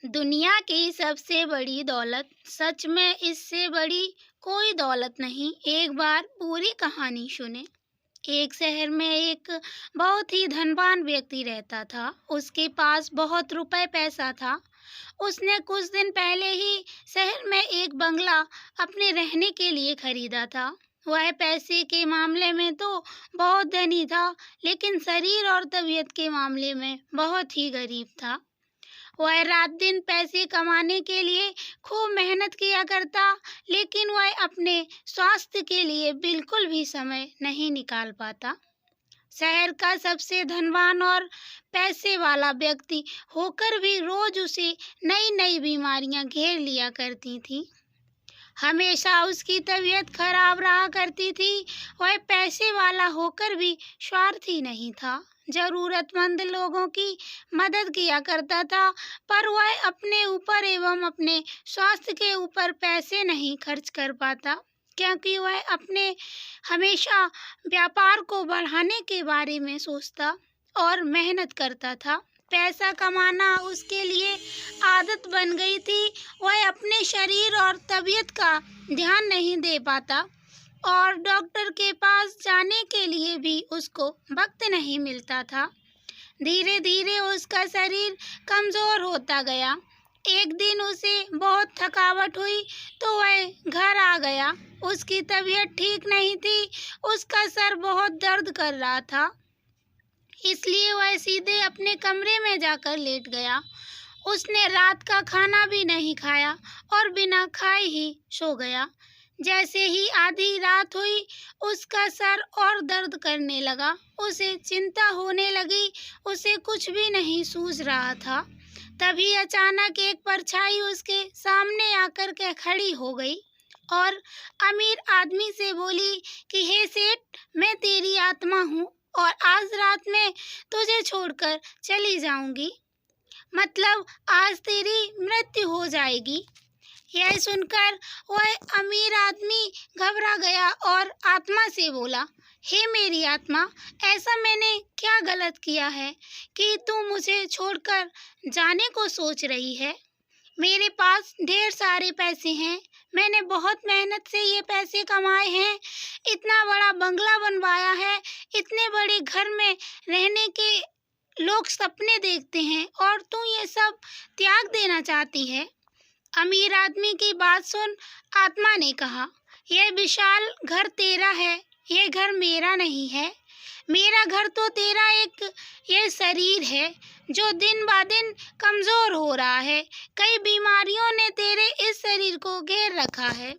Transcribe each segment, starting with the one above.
दुनिया की सबसे बड़ी दौलत, सच में इससे बड़ी कोई दौलत नहीं। एक बार पूरी कहानी सुने। एक शहर में एक बहुत ही धनवान व्यक्ति रहता था। उसके पास बहुत रुपए पैसा था। उसने कुछ दिन पहले ही शहर में एक बंगला अपने रहने के लिए खरीदा था। वह पैसे के मामले में तो बहुत धनी था, लेकिन शरीर और तबीयत के मामले में बहुत ही गरीब था। वह रात दिन पैसे कमाने के लिए खूब मेहनत किया करता, लेकिन वह अपने स्वास्थ्य के लिए बिल्कुल भी समय नहीं निकाल पाता। शहर का सबसे धनवान और पैसे वाला व्यक्ति होकर भी रोज उसे नई नई बीमारियां घेर लिया करती थीं। हमेशा उसकी तबीयत खराब रहा करती थी। वह पैसे वाला होकर भी स्वार्थी नहीं था। जरूरतमंद लोगों की मदद किया करता था, पर वह अपने ऊपर एवं अपने स्वास्थ्य के ऊपर पैसे नहीं खर्च कर पाता, क्योंकि वह अपने हमेशा व्यापार को बढ़ाने के बारे में सोचता और मेहनत करता था। पैसा कमाना उसके लिए आदत बन गई थी। वह अपने शरीर और तबीयत का ध्यान नहीं दे पाता और डॉक्टर के पास जाने के लिए भी उसको वक्त नहीं मिलता था। धीरे धीरे उसका शरीर कमज़ोर होता गया। एक दिन उसे बहुत थकावट हुई तो वह घर आ गया। उसकी तबीयत ठीक नहीं थी। उसका सर बहुत दर्द कर रहा था, इसलिए वह सीधे अपने कमरे में जाकर लेट गया। उसने रात का खाना भी नहीं खाया और बिना खाए ही सो गया। जैसे ही आधी रात हुई, उसका सर और दर्द करने लगा। उसे चिंता होने लगी। उसे कुछ भी नहीं सूझ रहा था। तभी अचानक एक परछाई उसके सामने आकर के खड़ी हो गई और अमीर आदमी से बोली कि हे सेठ, मैं तेरी आत्मा हूँ और आज रात में तुझे छोड़कर चली जाऊंगी। मतलब आज तेरी मृत्यु हो जाएगी। यह सुनकर वह अमीर आदमी घबरा गया और आत्मा से बोला, हे मेरी आत्मा, ऐसा मैंने क्या गलत किया है कि तू मुझे छोड़कर जाने को सोच रही है? मेरे पास ढेर सारे पैसे हैं। मैंने बहुत मेहनत से ये पैसे कमाए हैं। इतना बड़ा बंगला बनवाया है। इतने बड़े घर में रहने के लोग सपने देखते हैं और तू ये सब त्याग देना चाहती है। अमीर आदमी की बात सुन आत्मा ने कहा, यह विशाल घर तेरा है, यह घर मेरा नहीं है। मेरा घर तो तेरा एक यह शरीर है जो दिन ब दिन कमज़ोर हो रहा है। कई बीमारियों ने तेरे इस शरीर को घेर रखा है,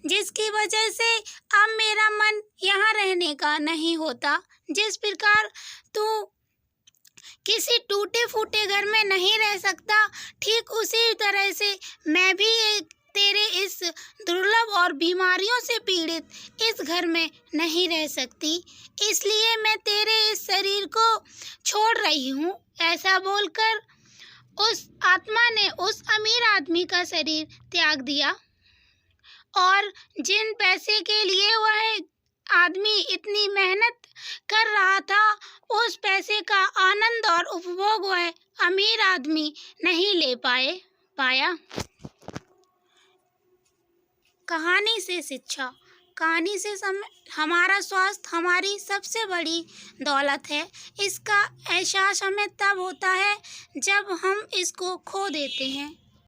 जिसकी वजह से अब मेरा मन यहाँ रहने का नहीं होता। जिस प्रकार तू किसी टूटे फूटे घर में नहीं रह सकता, ठीक उसी तरह से मैं भी तेरे इस दुर्लभ और बीमारियों से पीड़ित इस घर में नहीं रह सकती, इसलिए मैं तेरे इस शरीर को छोड़ रही हूँ। ऐसा बोलकर उस आत्मा ने उस अमीर आदमी का शरीर त्याग दिया और जिन पैसे के लिए वह आदमी इतनी मेहनत कर रहा था, उस पैसे का आनंद और उपभोग वह अमीर आदमी नहीं ले पाया। कहानी से शिक्षा। कहानी से हमारा स्वास्थ्य हमारी सबसे बड़ी दौलत है। इसका एहसास हमें तब होता है जब हम इसको खो देते हैं।